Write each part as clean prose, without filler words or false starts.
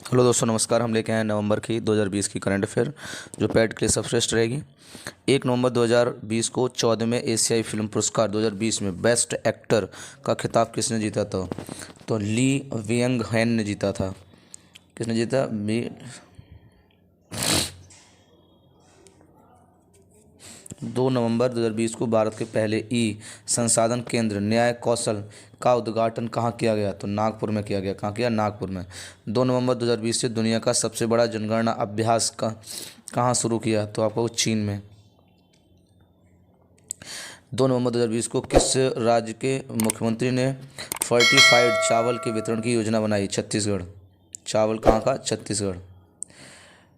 Hello दोस्तों, नमस्कार। हम लेके आए हैं नवंबर की 2020 की करंट अफेयर जो पैड के लिए सर्वश्रेष्ठ रहेगी। 1 नवंबर 2020 को 14वें एशियाई फिल्म पुरस्कार 2020 में बेस्ट एक्टर का खिताब किसने जीता था? तो ली वियंग हैन ने जीता था। किसने जीता? 2 नवंबर 2020 को भारत के पहले ई संसाधन केंद्र न्याय कौशल का उद्घाटन कहाँ किया गया? तो नागपुर में किया गया। कहाँ किया? नागपुर में। 2 नवंबर 2020 से दुनिया का सबसे बड़ा जनगणना अभ्यास का कहाँ शुरू किया? तो आपको चीन में। 2 नवंबर 2020 को किस राज्य के मुख्यमंत्री ने फर्टिफाइड चावल के वितरण की योजना बनाई? छत्तीसगढ़। चावल कहाँ का? छत्तीसगढ़।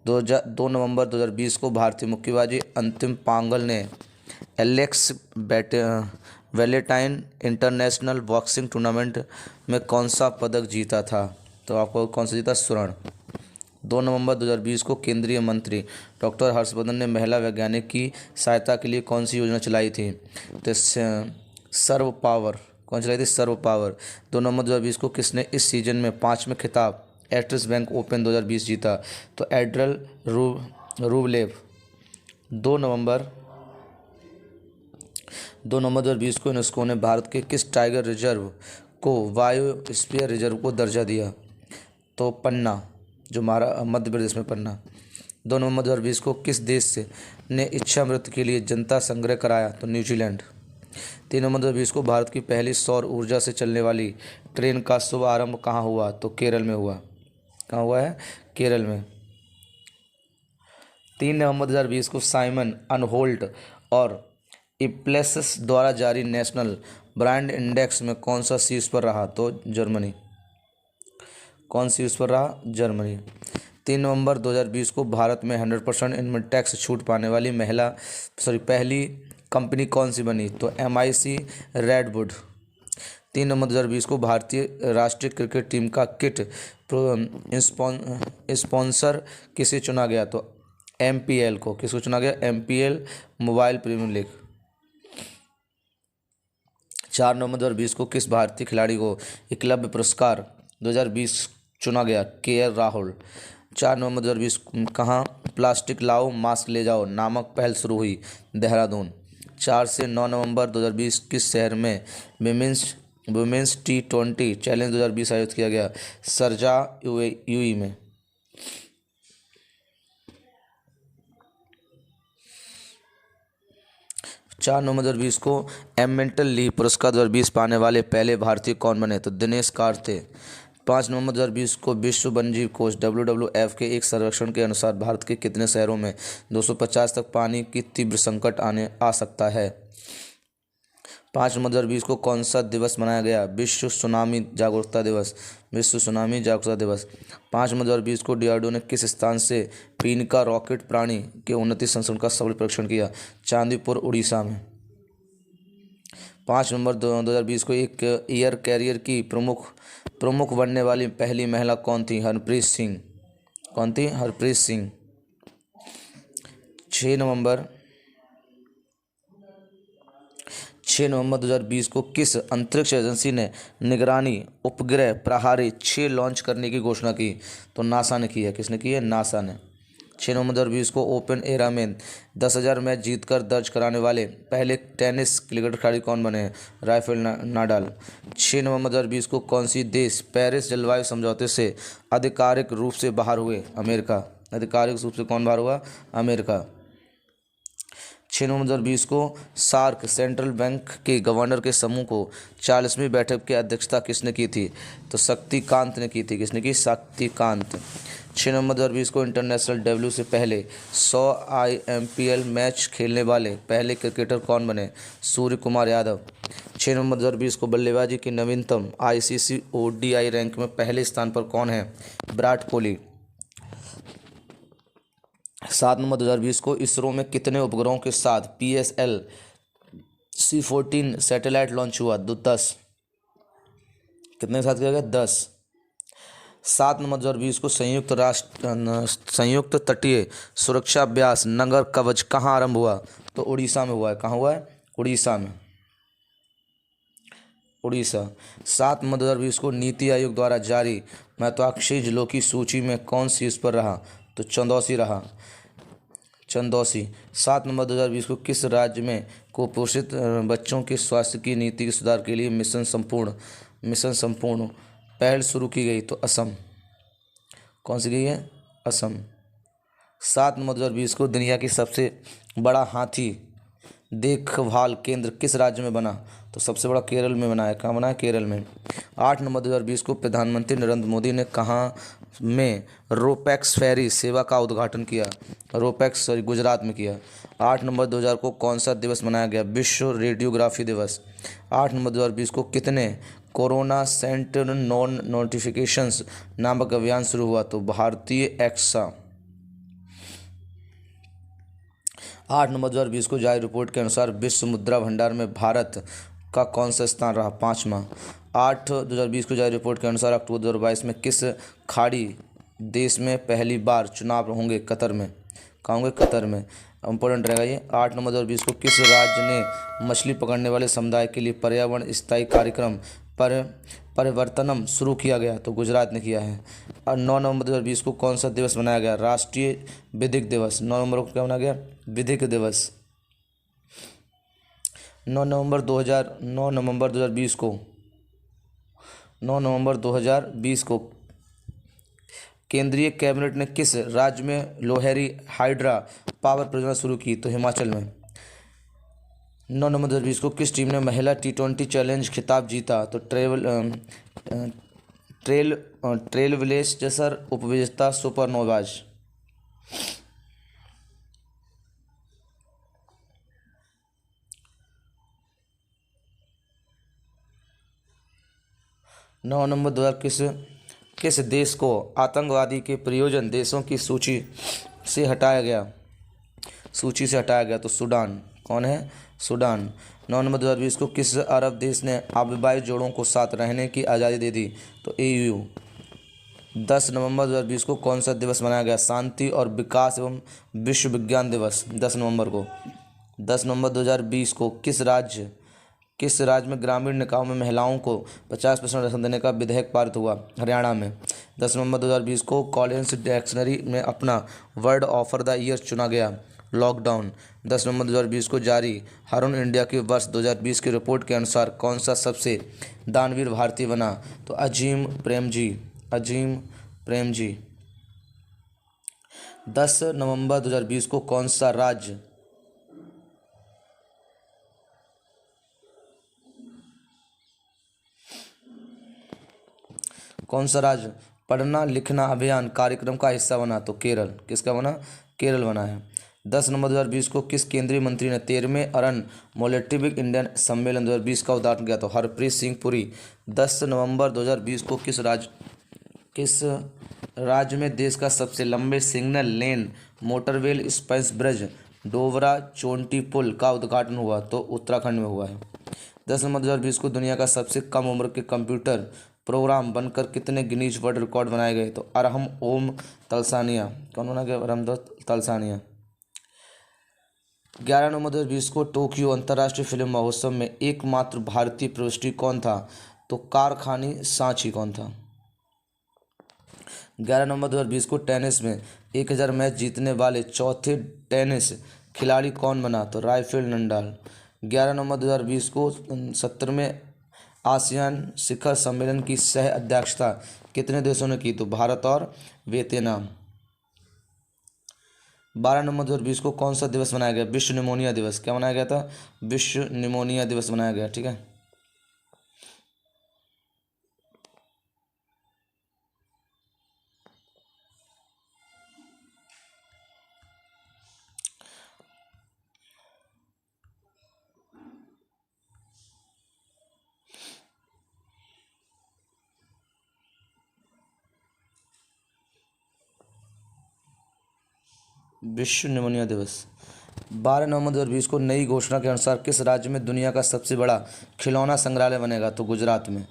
2 नवंबर 2020 को भारतीय मुक्केबाजी अंतिम पांगल ने Alex Valentine international boxing tournament में कौन सा पदक जीता था? तो आपको कौन सा जीता? स्वर्ण। 2 नवंबर 2020 को केंद्रीय मंत्री डॉक्टर हर्षवर्धन ने महिला वैज्ञानिक की सहायता के लिए कौन सी योजना चलाई थी? तो सर्व पावर। कौन चलाई थी? सर्व पावर। 2 नवंबर 2020 को किसने इस सीजन में 5वें खिताब एक्सिस बैंक ओपन 2020 जीता? तो एड्रल रूवलेव। 2 नवंबर 2020 को यूनेस्को ने भारत के किस टाइगर रिजर्व को बायोस्फीयर रिजर्व को दर्जा दिया? तो पन्ना, जो हमारा मध्य प्रदेश में पन्ना। 2 नवंबर 2020 को किस देश ने इच्छा मृत्यु के लिए जनता संग्रह कराया? तो न्यूजीलैंड। 3 नवंबर 2020 को भारत की पहली सौर ऊर्जा से चलने वाली ट्रेन का शुभारंभ कहाँ हुआ? तो केरल में हुआ। कहाँ हुआ है? केरल में। 3 नवंबर 2020 को साइमन अनहोल्ट और इप्लेसस द्वारा जारी नेशनल ब्रांड इंडेक्स में कौन सा शीर्ष पर रहा? तो जर्मनी। कौन शीर्ष पर रहा? जर्मनी। 3 नवंबर 2020 को भारत में 100% इनकम टैक्स छूट पाने वाली पहली कंपनी कौन सी बनी? तो MIC रेडवुड। 3 नवंबर 2020 को भारतीय राष्ट्रीय क्रिकेट टीम का किट स्पॉन्सर किसे चुना गया? तो MPL को। किसको चुना गया? MPL mobile premier league. 4 नवंबर 2020 को किस भारतीय खिलाड़ी को एकलव्य पुरस्कार 2020 चुना गया? KL राहुल। 4 नवंबर 2020 कहाँ प्लास्टिक लाओ मास्क ले जाओ नामक पहल शुरू हुई? देहरादून। 4 से 9 नवंबर 2020 किस शहर में वुमेन्स T20 चैलेंज 2020 आयोजित किया गया? सरजा UAE में। 4 नवंबर 2020 को एमेंटल ली पुरस्कार 2020 पाने वाले पहले भारतीय कौन बने? तो दिनेश कार थे। 5 नवंबर 2020 को विश्व वन्यजीव कोष WWF के एक सर्वेक्षण के अनुसार भारत के कितने शहरों में 250 तक पानी की तीव्र संकट आ सकता है? 5 नवंबर 2020 को कौन सा दिवस मनाया गया? विश्व सुनामी जागरूकता दिवस। विश्व सुनामी जागरूकता दिवस। 5 नवंबर 2020 को DRDO ने किस स्थान से पीनका रॉकेट प्राणी के उन्नति संस्करण का सफल परीक्षण किया? चांदीपुर, उड़ीसा में। 5 नवंबर 2020 को एक एयर कैरियर की प्रमुख बनने वाली पहली महिला कौन थी? हरप्रीत सिंह। कौन थी? हरप्रीत सिंह। 6 नवंबर 6 नवंबर 2020 को किस अंतरिक्ष एजेंसी ने निगरानी उपग्रह प्रहारी 6 लॉन्च करने की घोषणा की? तो नासा ने की है। किसने की है? नासा ने। 6 नवंबर 2020 को ओपन एरा में 10,000 मैच जीतकर दर्ज कराने वाले पहले टेनिस क्रिकेटर खिलाड़ी कौन बने हैं? Rafale Nadal. 6 नवंबर 2020 को कौन सी देश पेरिस जलवायु समझौते से आधिकारिक रूप से बाहर हुए? अमेरिका। आधिकारिक रूप से कौन बाहर हुआ? अमेरिका। 6 नवंबर 2020 को सार्क सेंट्रल बैंक के गवर्नर के समूह को 40वीं बैठक की अध्यक्षता किसने की थी? तो शक्तिकांत ने की थी। किसने की? शक्तिकांत। 6 नवंबर 2020 को इंटरनेशनल W से पहले 100 IPL मैच खेलने वाले पहले क्रिकेटर कौन बने? सूर्य कुमार यादव। 6 नवंबर 2020 को बल्लेबाजी की नवीनतम ICC ODI रैंक में पहले स्थान पर कौन है? विराट कोहली। 7 नवंबर 2020 को इसरो में कितने उपग्रहों के साथ PSL C14 सैटेलाइट लॉन्च हुआ? 10। कितने के साथ किया गया? 10। 7 नवंबर 2020 को संयुक्त तटीय सुरक्षा अभ्यास नगर कवच कहाँ आरंभ हुआ? तो उड़ीसा में हुआ है। कहाँ हुआ है? उड़ीसा में। उड़ीसा। 7 नवंबर 2020 को नीति आयोग द्वारा जारी महत्वाकांक्षी जिलों की सूची में कौन शीर्ष पर रहा? तो चंदौसी रहा, चंदौसी। 7 नवंबर 2020 को किस राज्य में कुपोषित बच्चों के स्वास्थ्य की नीति के सुधार के लिए मिशन संपूर्ण पहल शुरू की गई? तो असम। कौन सी गई है? असम। 7 नवंबर 2020 को दुनिया की सबसे बड़ा हाथी देखभाल केंद्र किस राज्य में बना? तो सबसे बड़ा केरल में बना है। कहाँ बना है? केरल में। 8 नवंबर 2020 को प्रधानमंत्री नरेंद्र मोदी ने कहाँ में रोपैक्स फेरी सेवा का उद्घाटन किया? रोपैक्स सॉरी गुजरात में किया। 8 नवंबर 2000 को कौन सा दिवस मनाया गया? विश्व रेडियोग्राफी दिवस। 8 नवंबर 2020 को कितने कोरोना सेंटर नॉन नोटिफिकेशंस नामक अभियान शुरू हुआ? तो भारतीय एक्सा। 8 नवंबर 2020 को जारी रिपोर्ट के अनुसार विश्व मुद्रा भंडार में भारत का कौन सा स्थान रहा? 5वां। 8 2020 को जारी रिपोर्ट के अनुसार अक्टूबर 2022 में किस खाड़ी देश में पहली बार चुनाव होंगे? कतर में। कहाँ होंगे? कतर में। इंपॉर्टेंट रहेगा ये। 8 नवंबर 2020 को किस राज्य ने मछली पकड़ने वाले समुदाय के लिए पर्यावरण स्थायी कार्यक्रम पर परिवर्तनम शुरू किया गया? तो गुजरात ने किया है। और 9 नवंबर 2020 को कौन सा दिवस मनाया गया? राष्ट्रीय विधिक दिवस। 9 नवंबर को क्या मनाया गया? विधिक दिवस। 9 नवंबर 2020 को केंद्रीय कैबिनेट ने किस राज्य में लोहेरी हाइड्रा पावर परियोजना शुरू की? तो हिमाचल में। 9 नवंबर 2020 को किस टीम ने महिला T20 चैलेंज खिताब जीता? तो ट्रेल ब्लेजर्स उपविजेता सुपरनोवाज। 9 नवंबर 2000 किस देश को आतंकवादी के प्रयोजन देशों की सूची से हटाया गया? तो सूडान। कौन है? सूडान। 9 नवंबर 2020 को किस अरब देश ने अविवाहित जोड़ों को साथ रहने की आज़ादी दे दी? तो EU। 10 नवंबर 2020 को कौन सा दिवस मनाया गया? शांति और विकास एवं विश्व विज्ञान दिवस। 10 नवंबर 2020 को किस राज्य में ग्रामीण निकायों में महिलाओं को 50% आरक्षण देने का विधेयक पारित हुआ? हरियाणा में। 10 नवंबर 2020 को कॉलिन्स डिक्शनरी में अपना वर्ड ऑफ द ईयर चुना गया? लॉकडाउन। 10 नवंबर 2020 को जारी हरून इंडिया के वर्ष 2020 की रिपोर्ट के अनुसार कौन सा सबसे दानवीर भारतीय बना? तो अजीम प्रेमजी। 10 नवंबर 2020 को कौन सा राज्य पढ़ना लिखना अभियान कार्यक्रम का हिस्सा बना? तो केरल। किसका बना? केरल बना है। 10 नवंबर 2020 को किस केंद्रीय मंत्री ने 13वें अरन मोलेटिविक इंडियन सम्मेलन 2020 का उद्घाटन किया? तो हरप्रीत सिंह पुरी। 10 नवंबर 2020 को किस राज्य में देश का सबसे लंबे सिंगल लेन मोटरवेल स्पाइस ब्रिज डोबरा चोंटी पुल का उद्घाटन हुआ? तो उत्तराखंड में हुआ है। 10 नवंबर 2020 को दुनिया का सबसे कम उम्र के कंप्यूटर प्रोग्राम बनकर कितने गिनीज वर्ल्ड रिकॉर्ड बनाए गए? तो अरहम ओम तलसानिया। कौन बना गया? अरहम तलसानिया। 11 नवंबर 2020 को टोक्यो अंतर्राष्ट्रीय फिल्म महोत्सव में एकमात्र भारतीय प्रविष्टि कौन था? तो कारखानी सांची। कौन था? 11 नवंबर 2020 को टेनिस में 1000 मैच जीतने वाले चौथे टेनिस खिलाड़ी कौन बना? तो राफेल नडाल। 11 नवंबर 2020 को 70वें आसियान शिखर सम्मेलन की सह अध्यक्षता कितने देशों ने की? तो भारत और वियतनाम। 12 नवंबर 2020 को कौन सा दिवस मनाया गया? विश्व निमोनिया दिवस। क्या मनाया गया था? विश्व निमोनिया दिवस मनाया गया। ठीक है। विश्व निमोनिया दिवस। 12 नवंबर 2020 को नई घोषणा के अनुसार किस राज्य में दुनिया का सबसे बड़ा खिलौना संग्रहालय बनेगा? तो गुजरात में।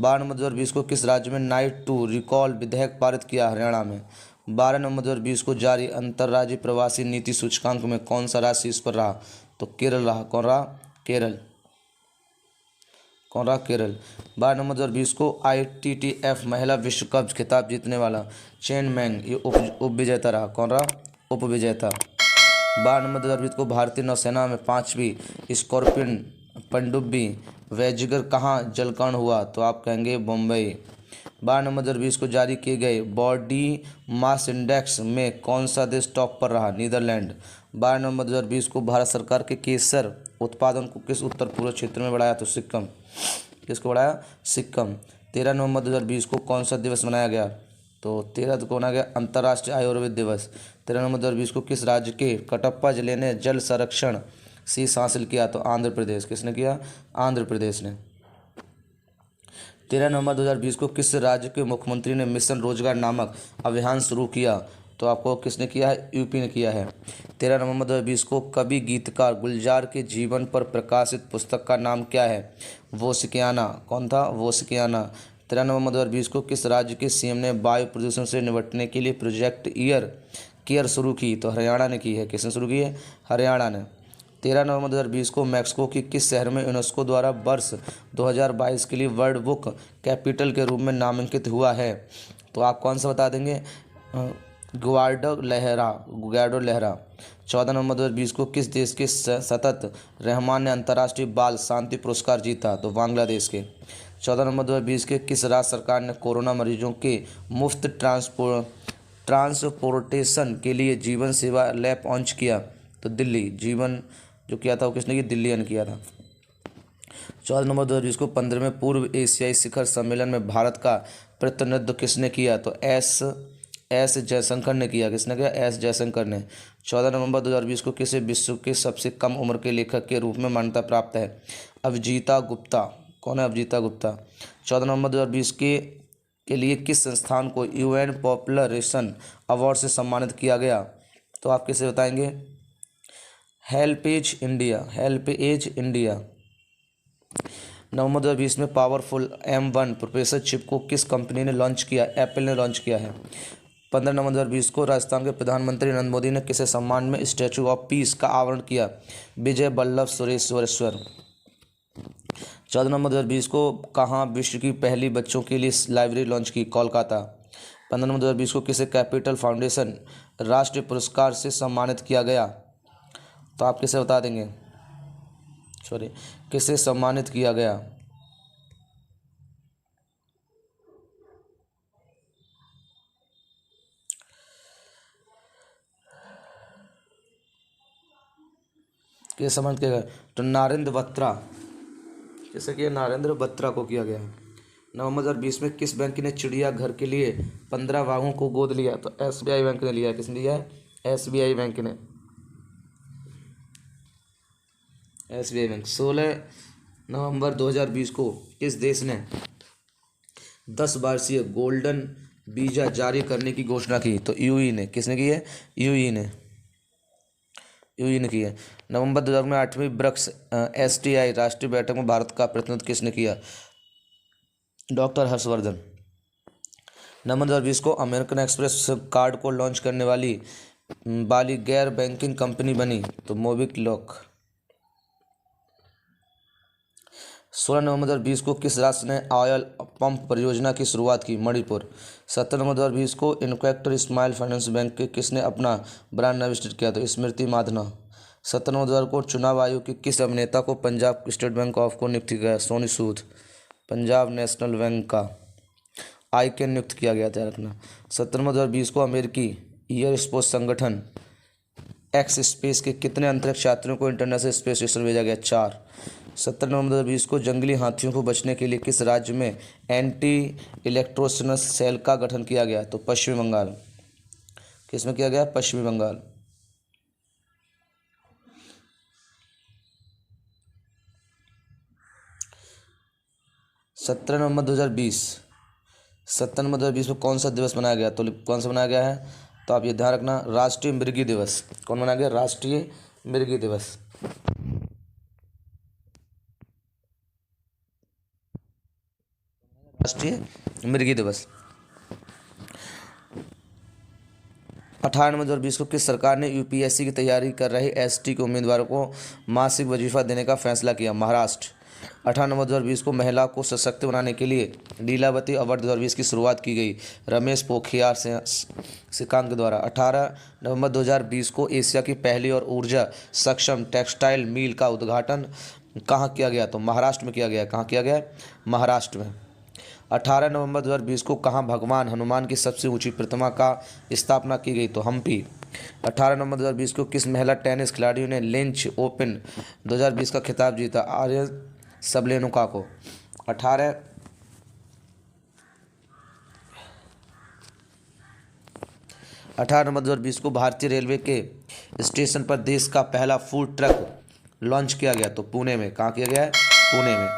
12 नवंबर 2020 को किस राज्य में नाइट टू रिकॉल विधेयक पारित किया? हरियाणा में। 12 नवंबर 2020 को जारी अंतर्राज्यीय प्रवासी नीति सूचकांक में कौन सा राज्य शीर्ष पर रहा? तो केरल रहा। कौन रहा? केरल। कौन रहा? केरल। 12 नवंबर 2020 को ITTF महिला विश्व कप खिताब जीतने वाला चेन मैंग ये उप विजेता रहा। कौन रहा? उप विजेता। 12 नवंबर 2020 को भारतीय नौसेना में 5वीं स्कॉर्पियन पनडुब्बी वैजिगर कहाँ जलकर्ण हुआ? तो आप कहेंगे मुंबई। 12 नवंबर 2020 को जारी किए गए बॉडी मास इंडेक्स में कौन सा देश टॉप पर रहा? नीदरलैंड। 12 नवंबर 2020 को भारत सरकार के केसर उत्पादन को किस उत्तर पूर्व क्षेत्र में बढ़ाया? तो सिक्किम। किसको बढ़ाया? सिक्किम। 13 नवंबर 2020 को कौन सा दिवस मनाया गया? तो 13 को मनाया गया अंतर्राष्ट्रीय आयुर्वेद दिवस। 13 नवंबर 2020 को किस राज्य के कटप्पा जिले ने जल संरक्षण शीर्ष हासिल किया? तो आंध्र प्रदेश। किसने किया? आंध्र प्रदेश ने। 13 नवंबर 2020 को किस राज्य के मुख्यमंत्री ने मिशन रोजगार नामक अभियान शुरू किया? तो आपको किसने किया है? यूपी ने किया है। 13 नवंबर 2020 को कवि गीतकार गुलजार के जीवन पर प्रकाशित पुस्तक का नाम क्या है? वो सिकियाना। कौन था? वो सिकियाना। 13 नवंबर 2020 को किस राज्य के सीएम ने वायु प्रदूषण से निपटने के लिए प्रोजेक्ट ईयर केयर शुरू की? तो हरियाणा ने की है। किसने शुरू की है? हरियाणा ने। 13 नवंबर 2020 को मैक्सिको की किस शहर में यूनेस्को द्वारा वर्ष 2022 के लिए वर्ल्ड बुक कैपिटल के रूप में नामांकित हुआ है? तो आप कौन सा बता देंगे? ग्वाडो लहरा। 14 नवंबर 2020 को किस देश के सतत रहमान ने अंतर्राष्ट्रीय बाल शांति पुरस्कार जीता? तो बांग्लादेश के। 14 नवंबर 2020 के किस राज्य सरकार ने कोरोना मरीजों के मुफ्त ट्रांसपोर्टेशन के लिए जीवन सेवा लैब लॉन्च किया? तो दिल्ली। जीवन जो किया था वो किसने किया? दिल्ली ने किया था। 14 नवंबर 2020 को 15वें पूर्व एशियाई शिखर सम्मेलन में भारत का प्रतिनिधित्व किसने किया? तो एस जयशंकर ने किया। किसने किया? एस जयशंकर ने। 14 नवंबर 2020 को किसे विश्व के सबसे कम उम्र के लेखक के रूप में मान्यता प्राप्त है? अभिजीता गुप्ता। कौन है? अभिजीता गुप्ता। 14 नवंबर 2020 के लिए किस संस्थान को UN पॉपुलरेशन अवार्ड से सम्मानित किया गया? तो आप किसे बताएंगे? HelpAge India. HelpAge India. नवंबर 2020 में पावरफुल M1 प्रोसेसर चिप को किस कंपनी ने लॉन्च किया? एप्पल ने लॉन्च किया है। 15 नवंबर 2020 को राजस्थान के प्रधानमंत्री नरेंद्र मोदी ने किसे सम्मान में स्टैचू ऑफ पीस का आवरण किया? विजय वल्लभ सुरेश्वर। 14 नवंबर 2020 को कहाँ विश्व की पहली बच्चों के लिए लाइब्रेरी लॉन्च की? कोलकाता। 15 नवंबर 2020 को किसे कैपिटल फाउंडेशन राष्ट्रीय पुरस्कार से सम्मानित किया गया? तो आप किसे बता देंगे? किसे सम्मानित किया गया? किसे सम्मानित किया गया? तो नरेंद्र बत्रा। किसे किया? नरेंद्र बत्रा को किया गया। नवंबर 2020 में किस बैंक ने चिड़ियाघर के लिए 15 बाघों को गोद लिया? तो SBI बैंक ने लिया। किसने लिया है? SBI बैंक ने। SBI bank. 16 नवंबर 2020 को किस देश ने 10 वर्षीय गोल्डन वीजा जारी करने की घोषणा की? तो UAE ने। किसने की है? UAE ने। UAE ने की है। नवंबर 2000 में 8वीं ब्रिक्स STI राष्ट्रीय बैठक में भारत का प्रतिनिधित्व किसने किया? डॉक्टर हर्षवर्धन। नवंबर 2020 को अमेरिकन एक्सप्रेस कार्ड को लॉन्च करने वाली गैर बैंकिंग कंपनी बनी? तो मोबिक्विक। 16 नवंबर 2020 को किस राष्ट्र ने ऑयल पंप परियोजना की शुरुआत की? मणिपुर। 17 नवंबर 2020 को इन्क्वेक्टर स्माइल फाइनेंस बैंक के किसने अपना ब्रांड नाम रजिस्टर किया? तो स्मृति माधना। 17 नवंबर को चुनाव आयोग के किस अभिनेता को पंजाब स्टेट बैंक ऑफ को नियुक्त किया गया? सोनी सूद। पंजाब नेशनल बैंक का IK नियुक्त किया गया था रखना। 17 नवंबर 2020 को अमेरिकी एयर स्पोर्ट्स संगठन एक्स स्पेस के कितने अंतरिक्ष यात्रियों को इंटरनेशनल स्पेस स्टेशन भेजा गया? 4। 17 नवंबर 2020 को जंगली हाथियों को बचने के लिए किस राज्य में एंटी इलेक्ट्रोसिनस सेल का गठन किया गया? तो पश्चिमी बंगाल। किसमें किया गया? पश्चिमी बंगाल। 17 नवंबर 2020 में कौन सा दिवस मनाया गया? तो कौन सा मनाया गया है? तो आप ये ध्यान रखना, राष्ट्रीय मृगी दिवस। कौन मनाया गया? राष्ट्रीय मृगी दिवस। राष्ट्रीय मृगी दिवस। 18 नवंबर 2020 को किस सरकार ने UPSC की तैयारी कर रहे ST के उम्मीदवारों को मासिक वजीफा देने का फैसला किया? महाराष्ट्र। 18 नवंबर 2020 को महिला को सशक्त बनाने के लिए लीलावती अवार्ड 2020 की शुरुआत की गई, रमेश पोखरियाल सिकांग द्वारा। 18 नवंबर 2020 को एशिया की पहली और ऊर्जा सक्षम टेक्सटाइल मिल का उद्घाटन कहाँ किया गया? तो महाराष्ट्र में किया गया। कहाँ किया गया? महाराष्ट्र में। 18 नवंबर 2020 को कहाँ भगवान हनुमान की सबसे ऊंची प्रतिमा का स्थापना की गई? तो हम्पी। 18 नवंबर 2020 को किस महिला टेनिस खिलाड़ियों ने लिंच ओपन 2020 का खिताब जीता? आर्यन सबलेनुका को। 18 नवंबर 2020 को भारतीय रेलवे के स्टेशन पर देश का पहला फूड ट्रक लॉन्च किया गया, तो पुणे में। कहाँ किया गया है? पुणे में।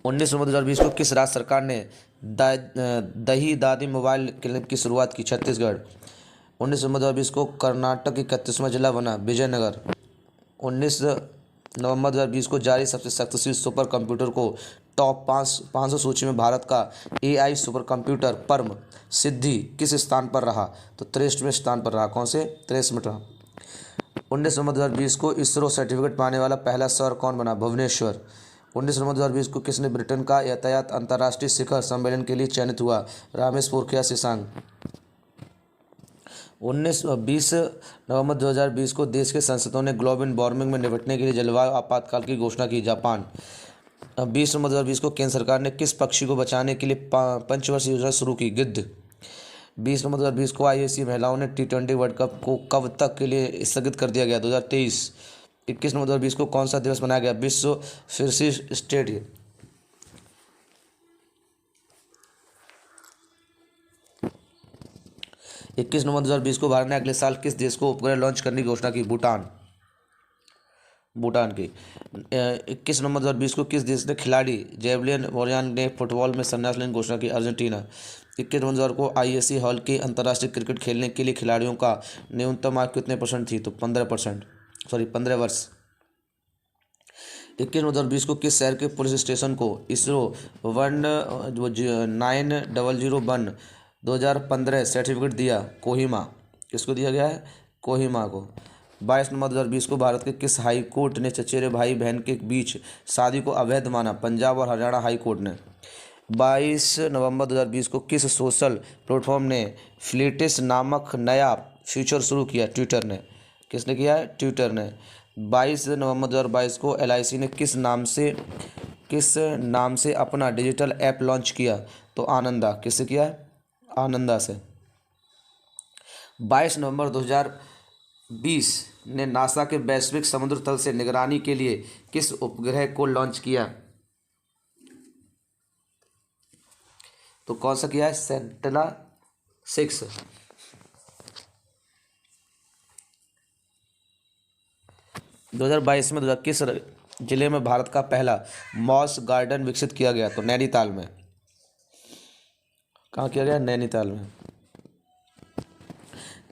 19 नवंबर 2020 को किस राज्य सरकार ने दही दादी मोबाइल क्लिनिक की शुरुआत की? छत्तीसगढ़। 19 नवंबर 2020 को कर्नाटक की 31वां जिला बना विजयनगर। 19 नवंबर 2020 को जारी सबसे शक्तिशाली सुपर कंप्यूटर को टॉप 500 सूची में भारत का AI सुपर कंप्यूटर परम सिद्धि किस स्थान पर रहा? तो 63वें स्थान पर रहा। कौन से? 63 रहा। 19 नवंबर 2020 को इसरो सर्टिफिकेट पाने वाला पहला शहर कौन बना? भुवनेश्वर। 19 नवंबर 2020 को किसने ब्रिटेन का यातायात अंतर्राष्ट्रीय शिखर सम्मेलन के लिए चयनित हुआ? रमेश पोखरियाल सिकांग। 20 नवंबर 2020 को देश के सांसदों ने ग्लोबल वार्मिंग में निपटने के लिए जलवायु आपातकाल की घोषणा की, जापान। 20 नवंबर 2020 को केंद्र सरकार ने किस पक्षी को बचाने के लिए पंचवर्षीय योजना शुरू की? गिद्ध। 20 नवंबर 2020 को ICC महिलाओं ने T20 वर्ल्ड कप को कब तक के लिए स्थगित कर दिया गया? 2023। 21 नवंबर 2020 को कौन सा दिवस मनाया गया? विश्व फिशरी स्टेट। 21 नवंबर 2020 को भारत ने अगले साल किस देश को उपग्रह लॉन्च करने की घोषणा की? भूटान की। 21 नवंबर 2020 को किस देश ने खिलाड़ी जेवलिन वॉरियान ने फुटबॉल में संन्यास लेने की घोषणा की? अर्जेंटीना। 21 नवंबर को IAC हॉल के अंतर्राष्ट्रीय क्रिकेट खेलने के लिए खिलाड़ियों का न्यूनतम आयु कितने % थी? तो 15 वर्ष। 21 नवंबर 2020 को किस शहर के पुलिस स्टेशन को इसरो 9001 2015 सर्टिफिकेट दिया? कोहिमा। किसको दिया गया है? कोहिमा को। 22 नवंबर 2020 को भारत के किस हाई कोर्ट ने चचेरे भाई बहन के बीच शादी को अवैध माना? पंजाब और हरियाणा हाई कोर्ट ने। 22 नवंबर 2020 को किस सोशल प्लेटफॉर्म ने फ्लीटिस नामक नया फीचर शुरू किया? ट्विटर ने। किसने किया है? ट्विटर ने। 22 नवंबर 2022 को LIC ने किस नाम से अपना डिजिटल ऐप लॉन्च किया? तो आनंदा। किससे किया है? आनंदा से। 22 नवंबर 2020 ने नासा के वैश्विक समुद्र तल से निगरानी के लिए किस उपग्रह को लॉन्च किया? तो कौन सा किया है? सेंटिनल-6। 2022 में किस जिले में भारत का पहला मॉस गार्डन विकसित किया गया? तो नैनीताल में। कहाँ किया गया? नैनीताल में।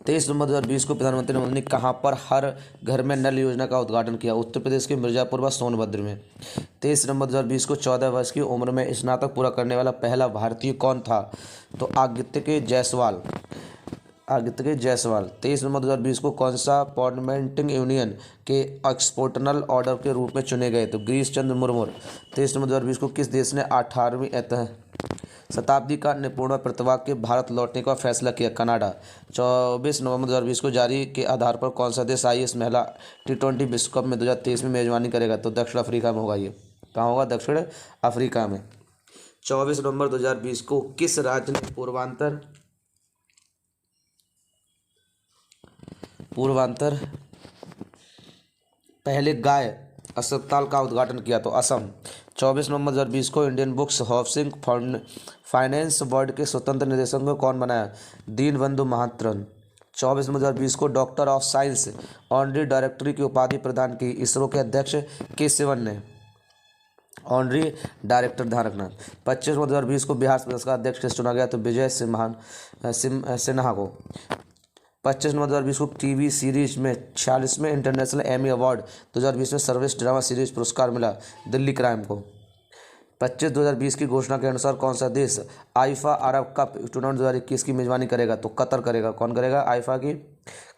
23 नवंबर 2020 को प्रधानमंत्री मोदी ने कहाँ पर हर घर में नल योजना का उद्घाटन किया? उत्तर प्रदेश के मिर्जापुर व सोनभद्र में। 23 नवंबर 2020 को 14 वर्ष की उम्र में स्नातक पूरा करने वाला पहला भारतीय कौन था? तो आदित्य जायसवाल। 23 नवंबर 2020 को कौन सा पार्लियामेंट्री यूनियन के एक्सपोर्टनल ऑर्डर के रूप में चुने गए? तो गिरीश चंद्र मुर्मू। 23 नवंबर 2020 को किस देश ने 18वीं शताब्दी का निपुण प्रतिभा के भारत लौटने का फैसला किया? कनाडा। 24 नवंबर 2020 को जारी के आधार पर कौन सा देश IS महिला T20 विश्व कप में 2023 में मेजबानी करेगा? तो दक्षिण अफ्रीका में होगा। ये कहाँ होगा? दक्षिण अफ्रीका में। 24 नवंबर 2020 को किस राज्य ने पूर्वांतर पहले गाय अस्पताल का उद्घाटन किया? तो असम। 24 नवंबर 2020 को Indian books housing finance board के स्वतंत्र निदेशक को कौन बनाया? दीनबंधु महापात्र। 24 नवंबर 2020 को doctor of science honorary directory की उपाधि प्रदान की इसरो के अध्यक्ष के. ने। ऑनरी डायरेक्टर ध्यान रखना। 25 नवंबर 2020 को बिहार प्रदेश का अध्यक्ष किस चुना गया? तो विजय सिन्हा को। 25 नवंबर 2020 को TV सीरीज में 46वें इंटरनेशनल एमी अवार्ड 2020 में सर्वश्रेष्ठ ड्रामा सीरीज पुरस्कार मिला दिल्ली क्राइम को। 25/2020 की घोषणा के अनुसार कौन सा देश आईफा अरब कप टूर्नामेंट 2021 की मेजबानी करेगा? तो कतर करेगा। कौन करेगा? आईफा की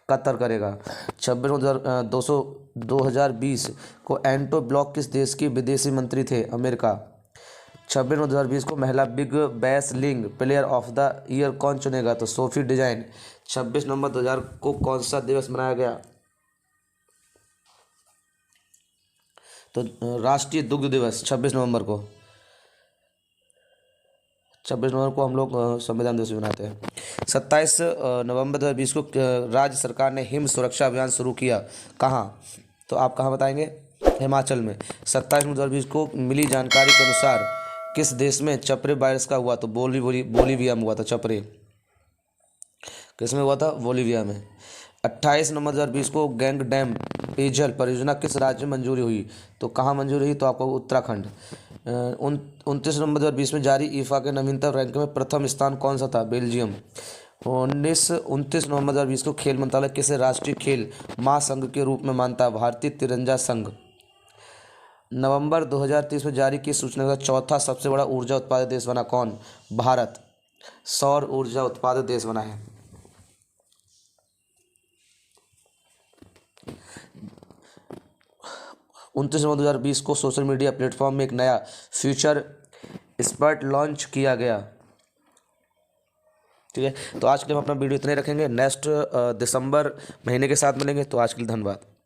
कतर करेगा। 2020 को एंटो ब्लॉक किस देश की विदेशी मंत्री थे? अमेरिका। 2020 को महिला big bash league player of the year कौन चुनेगा? तो सोफी डिजाइन। 26 नवंबर 2000 को कौन सा दिवस मनाया गया? तो राष्ट्रीय दुग्ध दिवस 26 नवंबर को। 26 नवंबर को हम लोग संविधान दिवस भी मनाते हैं। 27 नवंबर 2020 को राज्य सरकार ने हिम सुरक्षा अभियान शुरू किया, कहाँ? तो आप कहाँ बताएंगे? हिमाचल में। 27 नवंबर 2020 को मिली जानकारी के अनुसार किस देश में चपरे वायरस का हुआ? तो बोलीविया में हुआ था चपरे। किस में हुआ था? बोलीविया में। 28 नवंबर 2020 को गैंग डैम पेयजल परियोजना किस राज्य में मंजूरी हुई? तो कहाँ मंजूरी हुई? तो आपको उत्तराखंड। 29 नवंबर 2020 में जारी ईफा के नवीनतम रैंक में प्रथम स्थान कौन सा था? बेल्जियम। 29 नवंबर 2020 को खेल मंत्रालय किसे राष्ट्रीय खेल महासंघ के रूप में मानता है? भारतीय तिरंगा संघ। नवंबर 2030 में जारी की सूचना का चौथा सबसे बड़ा ऊर्जा उत्पादक देश बना कौन? भारत सौर ऊर्जा उत्पादक देश बना है। 29 नवंबर 2020 को सोशल मीडिया प्लेटफॉर्म में एक नया फीचर स्पर्ट लॉन्च किया गया। ठीक है, तो आज के लिए हम अपना वीडियो इतने रखेंगे। नेक्स्ट दिसंबर महीने के साथ मिलेंगे। तो आज के लिए धन्यवाद।